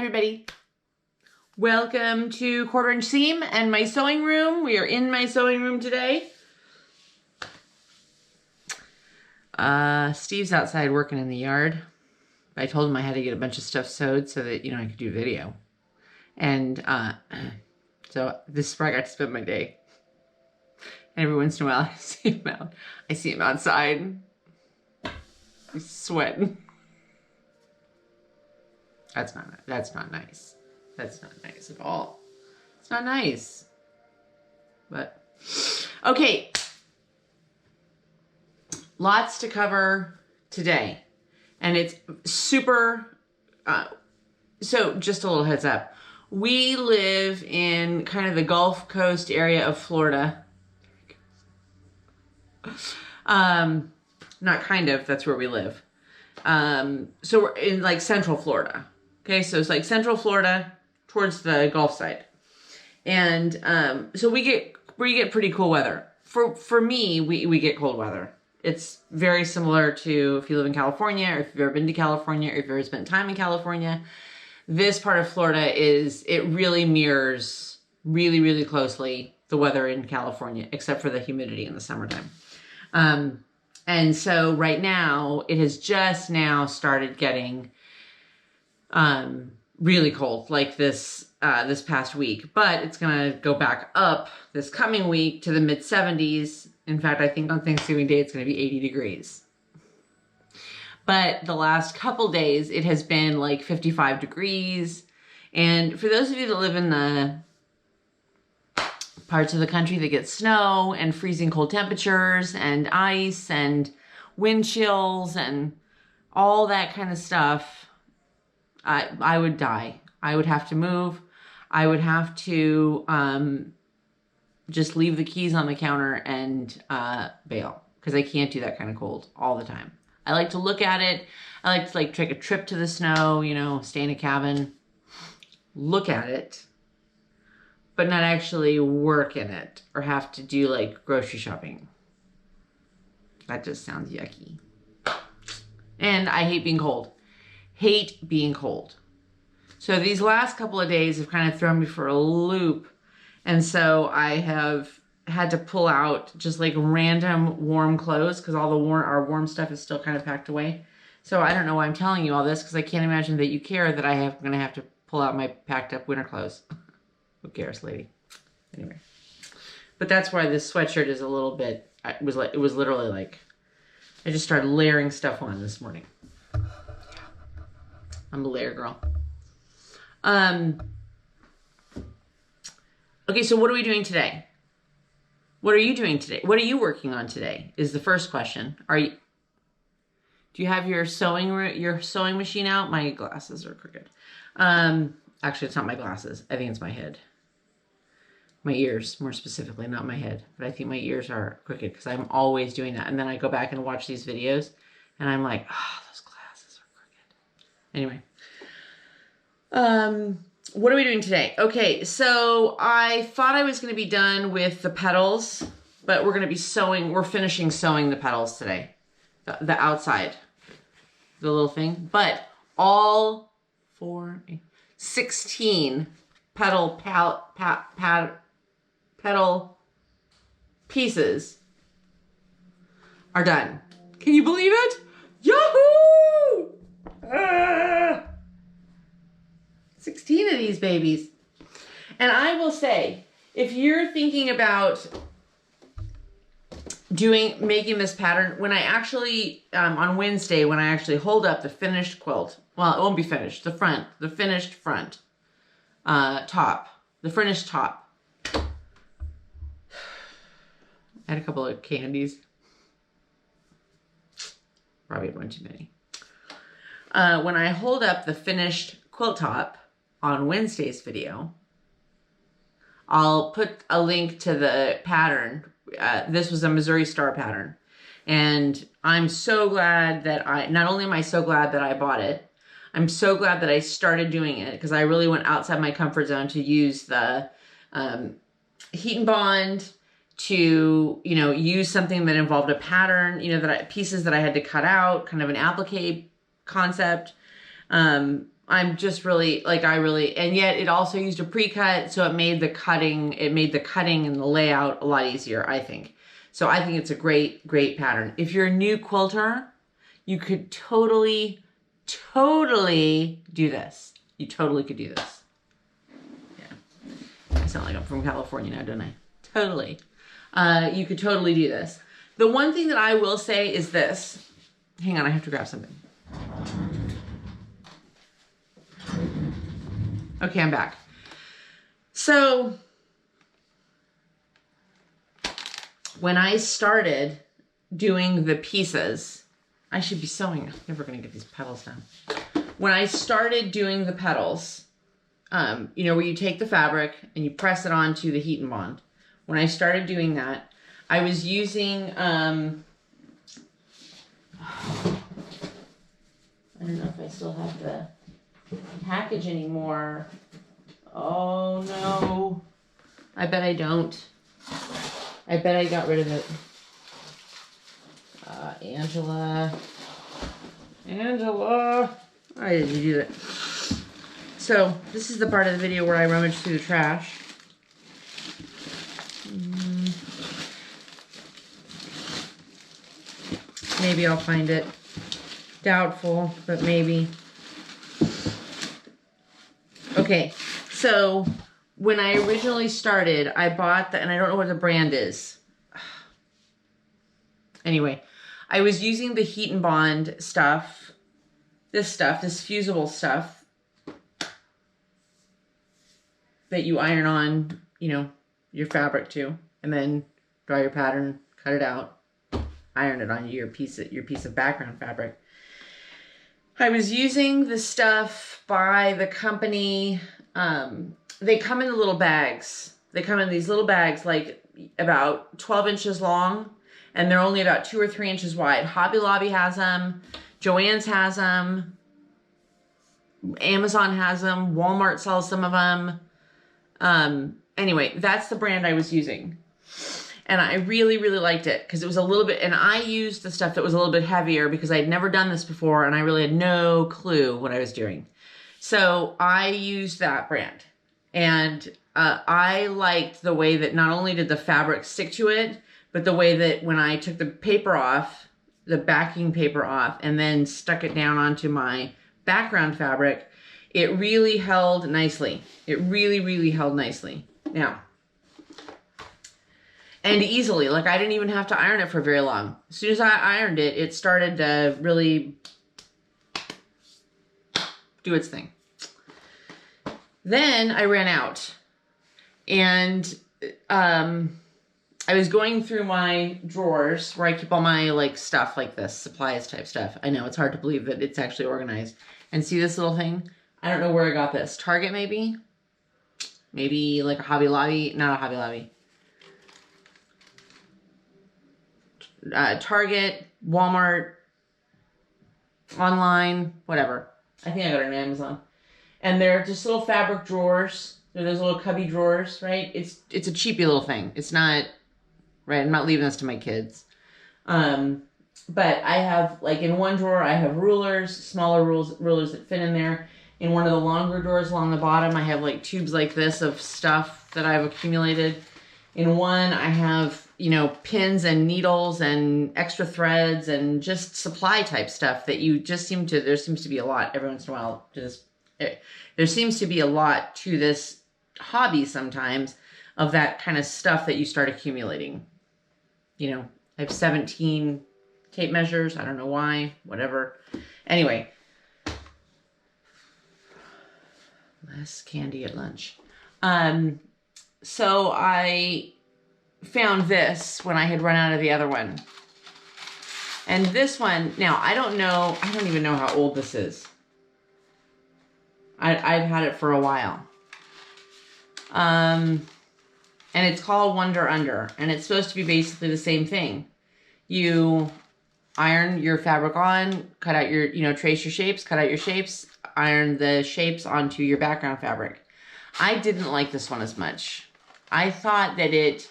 everybody. Welcome to Quarter Inch Seam and my sewing room. We are in my sewing room today. Steve's outside working in the yard. I told him I had to get a bunch of stuff sewed so that, I could do video. And so this is where I got to spend my day. And every once in a while I see him outside. He's sweating. That's not nice. That's not nice at all. It's not nice. But, okay. Lots to cover today. And it's super, so just a little heads up. We live in kind of the Gulf Coast area of Florida. Not kind of, that's where we live. So we're in like Central Florida. Okay, so it's like Central Florida towards the Gulf side. And so we get pretty cool weather. For me, we get cold weather. It's very similar to if you live in California, or if you've ever been to California, or if you've ever spent time in California. This part of Florida it really mirrors really, really closely the weather in California, except for the humidity in the summertime. And so right now, it has just now started getting really cold, like this past week. But it's going to go back up this coming week to the mid-70s. In fact, I think on Thanksgiving Day, it's going to be 80 degrees. But the last couple days, it has been like 55 degrees. And for those of you that live in the parts of the country that get snow and freezing cold temperatures and ice and wind chills and all that kind of stuff, I would die. I would have to move. I would have to just leave the keys on the counter and bail, because I can't do that kind of cold all the time. I like to look at it. I like to take a trip to the snow, stay in a cabin, look at it, but not actually work in it or have to do like grocery shopping. That just sounds yucky. And I hate being cold. Hate being cold. So these last couple of days have kind of thrown me for a loop. And so I have had to pull out just like random warm clothes because all our warm stuff is still kind of packed away. So I don't know why I'm telling you all this, because I can't imagine that you care that I'm going to have to pull out my packed up winter clothes. Who cares, lady? Anyway. But that's why this sweatshirt is a little bit, it was literally like, I just started layering stuff on this morning. I'm a layer girl. Okay, so what are we doing today? What are you doing today? What are you working on today? Is the first question. Do you have your sewing machine out? My glasses are crooked. Actually, it's not my glasses. I think it's my head. My ears, more specifically, not my head. But I think my ears are crooked because I'm always doing that. And then I go back and watch these videos and I'm like, those glasses are crooked. Anyway. What are we doing today? Okay, so I thought I was going to be done with the petals, but we're finishing sewing the petals today. The outside, the little thing. But all 16 petal pieces are done. Can you believe it? Yahoo! 16 of these babies. And I will say, if you're thinking about making this pattern, when I actually, on Wednesday, when I actually hold up the finished quilt, well, it won't be finished, the finished front top, the finished top. I had a couple of candies. Probably one too many. When I hold up the finished quilt top on Wednesday's video, I'll put a link to the pattern. This was a Missouri Star pattern. And I'm so glad that not only am I so glad that I bought it, I'm so glad that I started doing it, because I really went outside my comfort zone to use the heat and bond, to, use something that involved a pattern, pieces that I had to cut out, kind of an applique concept. I'm just really, like, and yet it also used a pre-cut, so it made the cutting and the layout a lot easier, I think. So I think it's a great, great pattern. If you're a new quilter, you could totally do this. You totally could do this. Yeah. I sound like I'm from California now, don't I? Totally. You could totally do this. The one thing that I will say is this. Hang on, I have to grab something. Okay, I'm back. So when I started doing the pieces, I should be sewing. I'm never going to get these petals down. When I started doing the petals, you know, where you take the fabric and you press it onto the heat and bond. When I started doing that, I was using, I don't know if I still have the package anymore. Oh no. I bet I don't. I bet I got rid of it. Angela. Why did you do that? So this is the part of the video where I rummage through the trash. Maybe I'll find it. Doubtful, but maybe. Okay, so when I originally started, I bought and I don't know what the brand is. Anyway, I was using the heat and bond stuff, this fusible stuff that you iron on, you know, your fabric to, and then draw your pattern, cut it out, iron it on your piece of background fabric. I was using the stuff by the company. They come in the little bags. They come in these little bags, like about 12 inches long, and they're only about 2 or 3 inches wide. Hobby Lobby has them. Joann's has them. Amazon has them. Walmart sells some of them. Anyway, that's the brand I was using. And I really, really liked it because it was a little bit, and I used the stuff that was a little bit heavier because I'd never done this before and I really had no clue what I was doing. So I used that brand. And I liked the way that not only did the fabric stick to it, but the way that when I took the paper off, the backing paper off, and then stuck it down onto my background fabric, it really held nicely. It really, really held nicely. Now, and easily, like I didn't even have to iron it for very long. As soon as I ironed it, it started to really do its thing. Then I ran out, and I was going through my drawers where I keep all my like stuff like this, supplies type stuff. I know it's hard to believe that it's actually organized. And see this little thing? I don't know where I got this. Target maybe? Maybe like a Hobby Lobby? Not a Hobby Lobby. Target, Walmart, online, whatever. I think I got it on Amazon. And they're just little fabric drawers. They're those little cubby drawers, right? It's a cheapy little thing. It's not, right? I'm not leaving this to my kids. But I have, like in one drawer, I have rulers, smaller rulers that fit in there. In one of the longer drawers along the bottom, I have like tubes like this of stuff that I've accumulated. In one, I have, you know, pins and needles and extra threads and just supply type stuff that you just there seems to be a lot every once in a while. There seems to be a lot to this hobby sometimes of that kind of stuff that you start accumulating. You know, I have 17 tape measures. I don't know why, whatever. Anyway, less candy at lunch. So I found this when I had run out of the other one. And this one, now I don't even know how old this is. I've had it for a while. And it's called Wonder Under, and it's supposed to be basically the same thing. You iron your fabric on, cut out your, you know, trace your shapes, cut out your shapes, iron the shapes onto your background fabric. I didn't like this one as much. I thought that it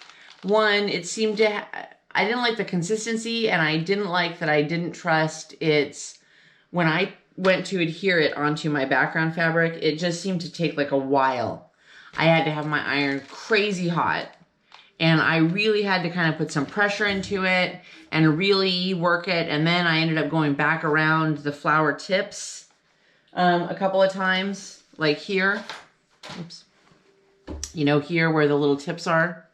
seemed to, I didn't like the consistency, and I didn't like that I didn't trust its, when I went to adhere it onto my background fabric, it just seemed to take like a while. I had to have my iron crazy hot, and I really had to kind of put some pressure into it and really work it. And then I ended up going back around the flower tips a couple of times, like here. Oops. You know, here where the little tips are.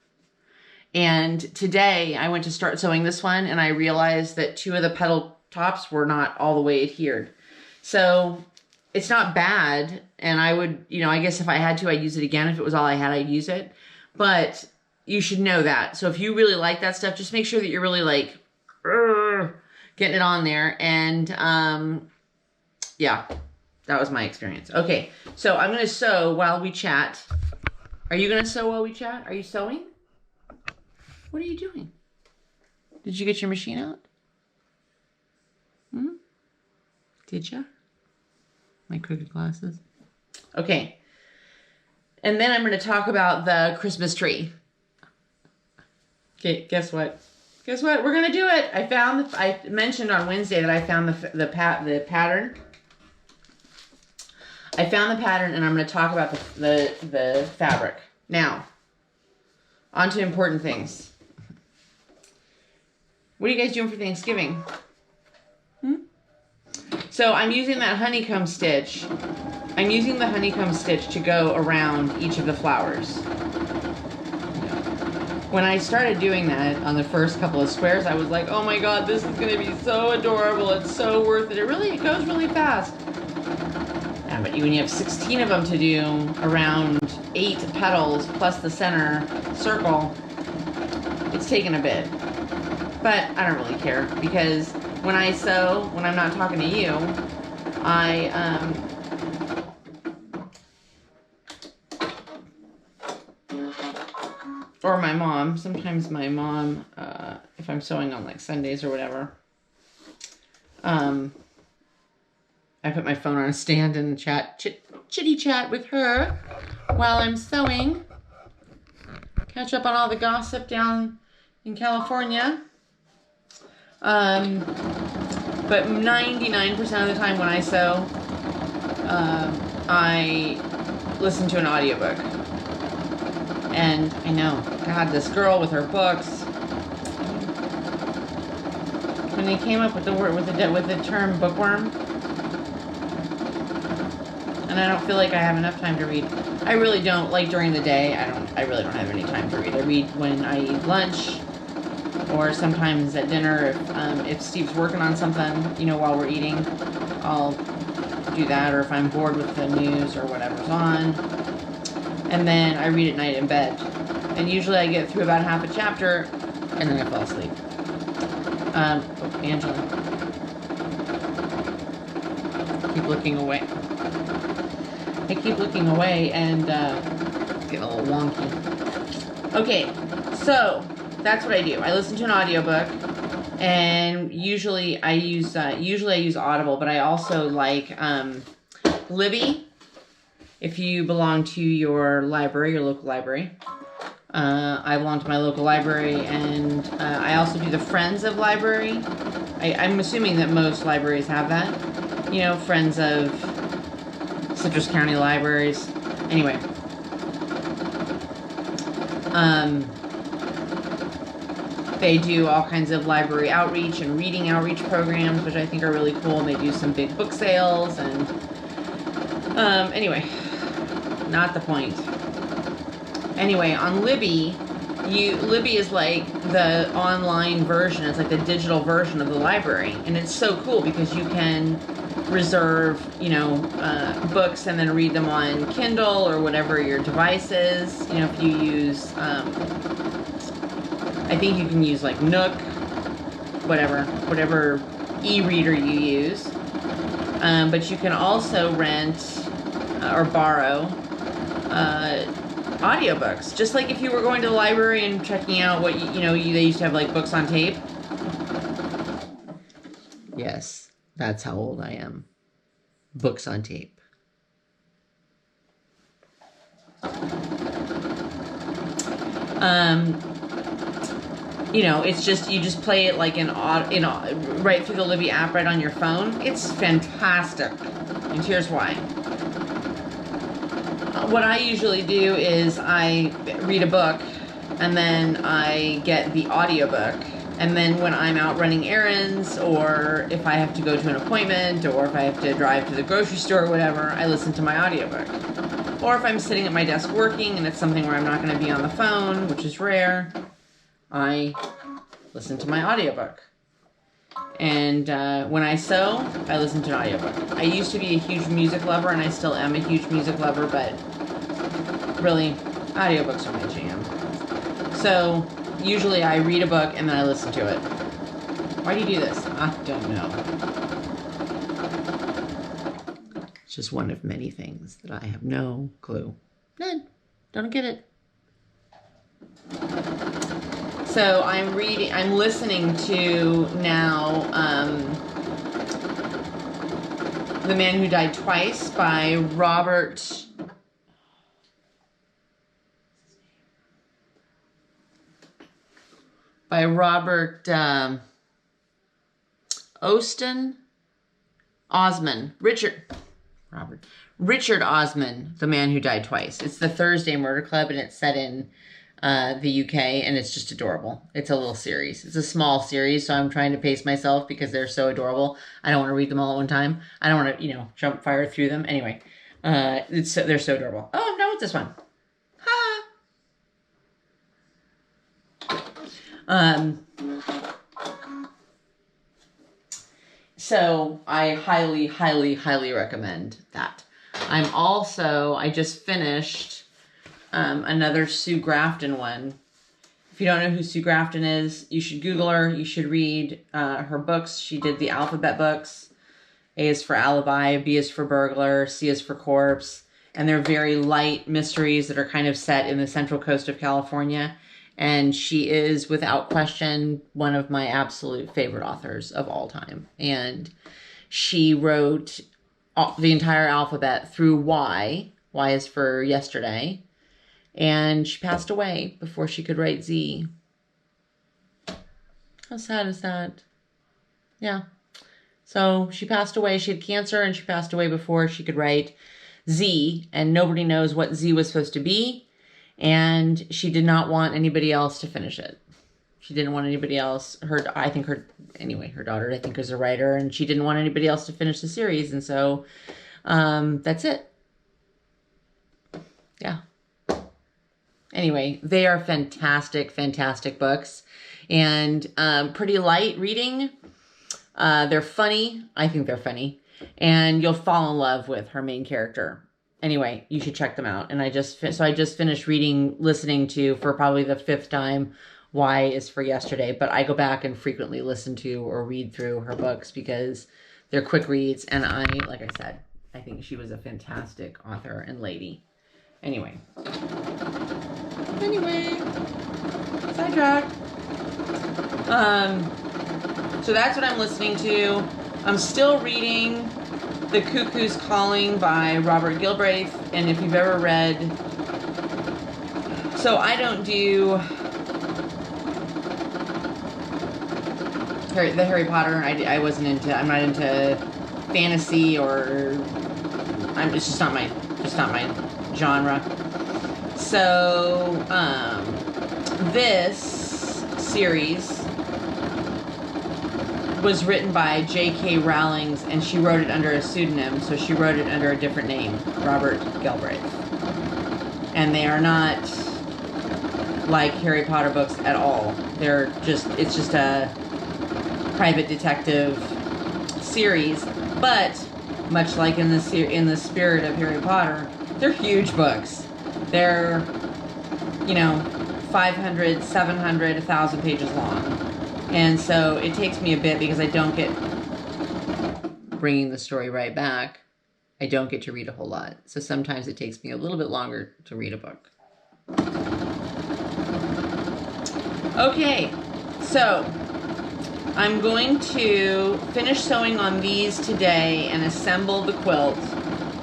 And today I went to start sewing this one, and I realized that 2 of the petal tops were not all the way adhered. So it's not bad. And I would, you know, I guess if I had to, I'd use it again. If it was all I had, I'd use it. But you should know that. So if you really like that stuff, just make sure that you're really like getting it on there. And yeah, that was my experience. Okay, so I'm going to sew while we chat. Are you going to sew while we chat? Are you sewing? What are you doing? Did you get your machine out? Hmm? Did you? My crooked glasses. Okay. And then I'm going to talk about the Christmas tree. Okay, guess what? Guess what? We're going to do it. I mentioned on Wednesday that I found the pattern. I found the pattern, and I'm going to talk about the fabric. Now, on to important things. What are you guys doing for Thanksgiving? So I'm using that honeycomb stitch. I'm using the honeycomb stitch to go around each of the flowers. When I started doing that on the first couple of squares, I was like, oh my god, this is going to be so adorable. It's so worth it. It goes really fast. Yeah, but when you have 16 of them to do around 8 petals plus the center circle, it's taken a bit. But I don't really care, because when I sew, when I'm not talking to you, or my mom, sometimes my mom, if I'm sewing on like Sundays or whatever, I put my phone on a stand and chitty chat with her while I'm sewing. Catch up on all the gossip down in California. But 99% of the time when I sew, I listen to an audiobook. And I know, God, this girl with her books. When they came up with the word, with the term bookworm, and I don't feel like I have enough time to read. I really don't. Like during the day, I really don't have any time to read. I read when I eat lunch, or sometimes at dinner if Steve's working on something, you know, while we're eating, I'll do that. Or if I'm bored with the news or whatever's on. And then I read at night in bed. And usually I get through about half a chapter, and then I fall asleep. Oh, Angela. Keep looking away. I keep looking away, and it's getting a little wonky. Okay, so that's what I do. I listen to an audiobook, and usually I use Audible, but I also like Libby. If you belong to your library, your local library. I belong to my local library, and I also do the Friends of Library. I'm assuming that most libraries have that. You know, Friends of Citrus County Libraries. Anyway. They do all kinds of library outreach and reading outreach programs, which I think are really cool. And they do some big book sales, and anyway, not the point. Anyway, on Libby, Libby is like the online version. It's like the digital version of the library, and it's so cool because you can reserve, you know, books and then read them on Kindle or whatever your device is. You know, if you use, I think you can use like Nook, whatever e-reader you use. But you can also rent or borrow audiobooks, just like if you were going to the library and checking out what they used to have like books on tape. Yes, that's how old I am. Books on tape. you know, it's just, you just play it like right through the Libby app right on your phone. It's fantastic. And here's why. What I usually do is I read a book and then I get the audiobook. And then when I'm out running errands, or if I have to go to an appointment, or if I have to drive to the grocery store or whatever, I listen to my audiobook. Or if I'm sitting at my desk working and it's something where I'm not going to be on the phone, which is rare, I listen to my audiobook. And when I sew, I listen to an audiobook. I used to be a huge music lover, and I still am a huge music lover, but really, audiobooks are my jam. So usually I read a book and then I listen to it. Why do you do this? I don't know. It's just one of many things that I have no clue. None. Don't get it. So I'm listening to now The Man Who Died Twice by Robert Richard Osman, The Man Who Died Twice. It's the Thursday Murder Club, and it's set in the UK, and it's just adorable. It's a little series. It's a small series, so I'm trying to pace myself because they're so adorable. I don't want to read them all at one time. I don't want to, jump fire through them. Anyway, they're so adorable. Oh, I'm done with this one. So I highly, highly, highly recommend that. I just finished another Sue Grafton one. If you don't know who Sue Grafton is, you should Google her. You should read her books. She did the alphabet books. A is for alibi, B is for burglar, C is for corpse. And they're very light mysteries that are kind of set in the central coast of California. And she is, without question, one of my absolute favorite authors of all time. And she wrote the entire alphabet through Y. Y is for yesterday. And she passed away before she could write Z. How sad is that? Yeah. So she passed away. She had cancer, and she passed away before she could write Z. And nobody knows what Z was supposed to be. And she did not want anybody else to finish it. She didn't want anybody else. Her daughter, I think, is a writer, and she didn't want anybody else to finish the series. And so that's it. Yeah. Anyway, they are fantastic, fantastic books, and pretty light reading. They're funny. I think they're funny, and you'll fall in love with her main character. Anyway, you should check them out. And I just finished listening to, for probably the 5th time, Y is for yesterday. But I go back and frequently listen to or read through her books because they're quick reads. And like I said, I think she was a fantastic author and lady. Anyway, sidetrack. So that's what I'm listening to. I'm still reading The Cuckoo's Calling by Robert Galbraith, and if you've ever read, so I don't do the Harry Potter. I wasn't into. I'm not into fantasy, or it's just not my genre. So this series was written by J.K. Rowling, and she wrote it under a pseudonym, so she wrote it under a different name, Robert Galbraith. And they are not like Harry Potter books at all. It's just a private detective series, but much like in the spirit of Harry Potter, they're huge books. They're, 500, 700, 1,000 pages long. And so it takes me a bit because I don't get, bringing the story right back, I don't get to read a whole lot. So sometimes it takes me a little bit longer to read a book. Okay, so I'm going to finish sewing on these today and assemble the quilt.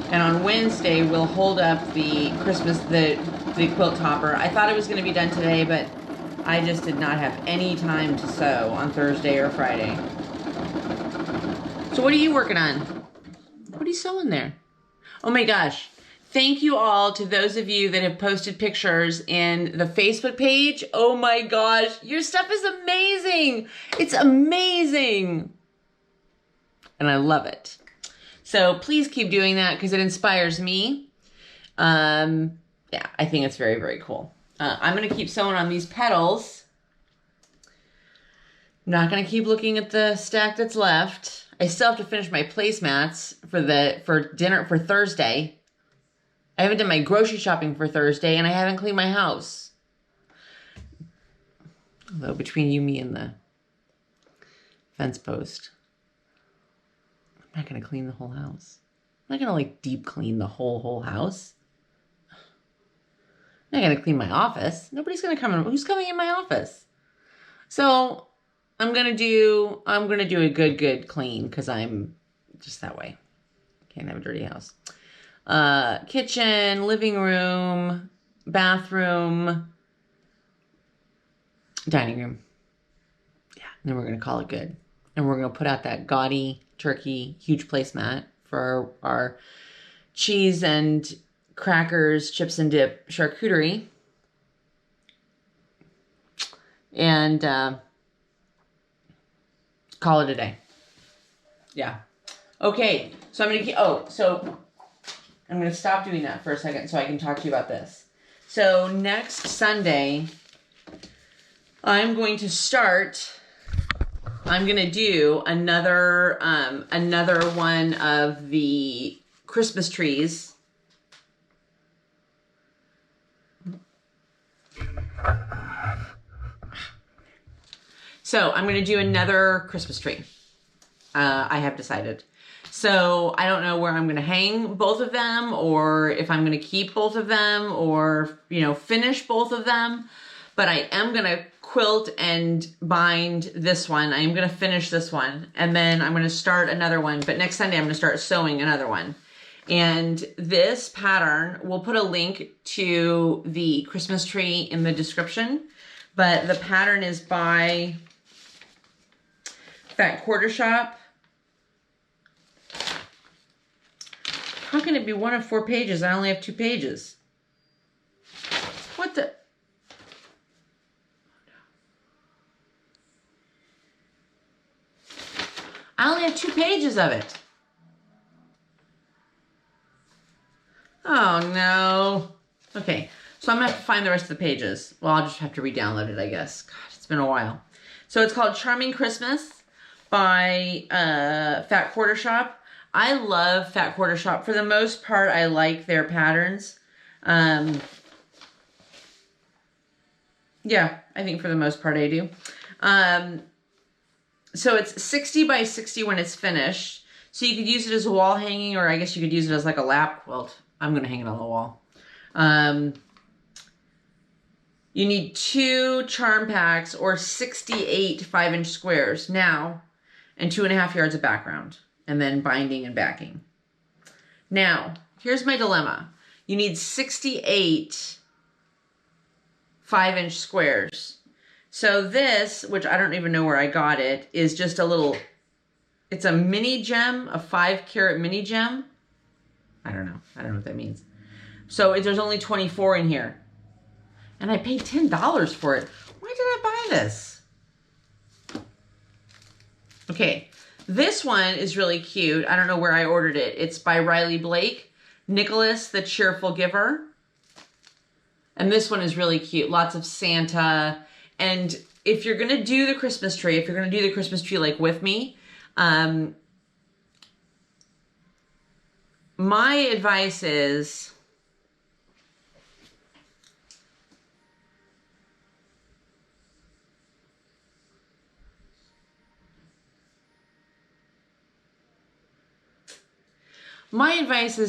And on Wednesday, we'll hold up the quilt topper. I thought it was going to be done today, but I just did not have any time to sew on Thursday or Friday. So what are you working on? What are you sewing there? Oh my gosh. Thank you all to those of you that have posted pictures in the Facebook page. Oh my gosh, your stuff is amazing. It's amazing. And I love it. So please keep doing that because it inspires me. Yeah, I think it's very, very cool. I'm going to keep sewing on these petals. I'm not going to keep looking at the stack that's left. I still have to finish my placemats for dinner for Thursday. I haven't done my grocery shopping for Thursday, and I haven't cleaned my house. Although between you, me, and the fence post, I'm not going to clean the whole house. I'm not going to like deep clean the whole house. I'm not going to clean my office. Nobody's going to come in. Who's coming in my office? So I'm going to do a good clean because I'm just that way. Can't have a dirty house. Kitchen, living room, bathroom, dining room. Yeah, and then we're going to call it good. And we're going to put out that gaudy turkey huge placemat for our cheese and crackers, chips and dip charcuterie. And call it a day. Yeah. Okay, so I'm going to I'm going to stop doing that for a second so I can talk to you about this. So next Sunday, I'm going to do another one of the Christmas trees. So I'm going to do another Christmas tree. I have decided. So I don't know where I'm going to hang both of them or if I'm going to keep both of them or, finish both of them. But I am going to quilt and bind this one. I am going to finish this one. And then I'm going to start another one. But next Sunday, I'm going to start sewing another one. And this pattern, we'll put a link to the Christmas tree in the description. But the pattern is by Fat Quarter Shop. How can it be one of 4 pages? I only have 2 pages. What the? I only have 2 pages of it. Oh no. Okay, so I'm gonna have to find the rest of the pages. Well, I'll just have to re-download it, I guess. God, it's been a while. So it's called Charming Christmas by Fat Quarter Shop. I love Fat Quarter Shop. For the most part, I like their patterns. Yeah, I think for the most part I do. So it's 60 by 60 when it's finished. So you could use it as a wall hanging, or I guess you could use it as like a lap quilt. I'm going to hang it on the wall. You need 2 charm packs or 68 5-inch squares now, and 2.5 yards of background. And then binding and backing. Now, here's my dilemma. You need 68 5-inch squares. So this, which I don't even know where I got it, is just a little, it's a mini gem, a 5-carat mini gem. I don't know what that means. So there's only 24 in here. And I paid $10 for it. Why did I buy this? Okay. This one is really cute. I don't know where I ordered it. It's by Riley Blake, Nicholas the Cheerful Giver. And this one is really cute. Lots of Santa. And if you're going to do the Christmas tree, like with me, my advice is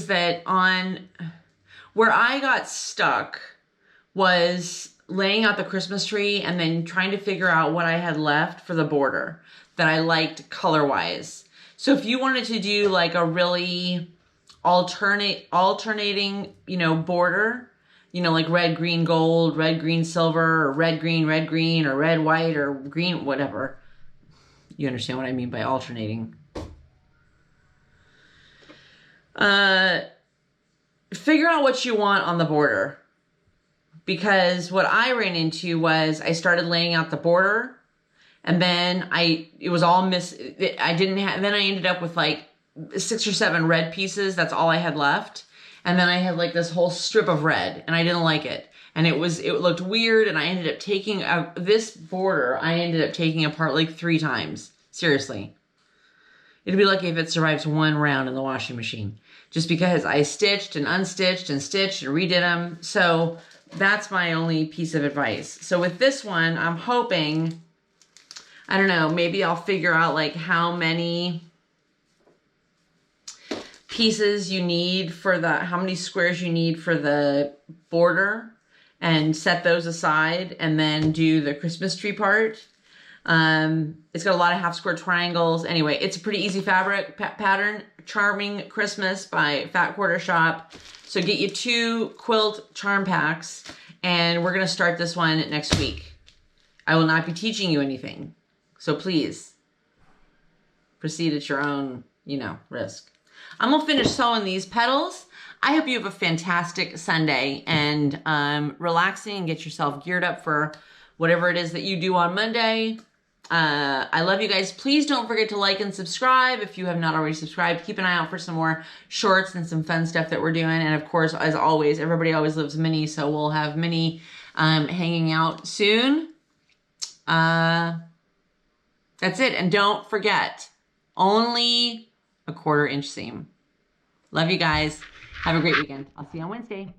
that on where I got stuck was laying out the Christmas tree and then trying to figure out what I had left for the border that I liked color-wise. So if you wanted to do like a really alternating, border, you know, like red, green, gold, red, green, silver, or red, green, or red, white, or green, whatever. You understand what I mean by alternating. Figure out what you want on the border. Because what I ran into was I started laying out the border, and then it was all then I ended up with like 6 or 7 red pieces. That's all I had left. And then I had like this whole strip of red, and I didn't like it. And it looked weird, and I ended up taking this border, I ended up taking apart like 3 times. Seriously. It'd be lucky if it survives 1 round in the washing machine. Just because I stitched and unstitched and stitched and redid them. So that's my only piece of advice. So with this one, I'm hoping, I don't know, maybe I'll figure out like how many pieces you need for how many squares you need for the border, and set those aside, and then do the Christmas tree part. It's got a lot of half square triangles. Anyway, it's a pretty easy fabric pattern. Charming Christmas by Fat Quarter Shop. So get you 2 quilt charm packs, and we're going to start this one next week. I will not be teaching you anything. So please proceed at your own, you know, risk. I'm going to finish sewing these petals. I hope you have a fantastic Sunday, and relaxing, and get yourself geared up for whatever it is that you do on Monday. I love you guys. Please don't forget to like and subscribe if you have not already subscribed. Keep an eye out for some more shorts and some fun stuff that we're doing. And of course, as always, everybody always loves Minnie, so we'll have Minnie hanging out soon. That's it. And don't forget, only a 1/4 inch seam. Love you guys. Have a great weekend. I'll see you on Wednesday.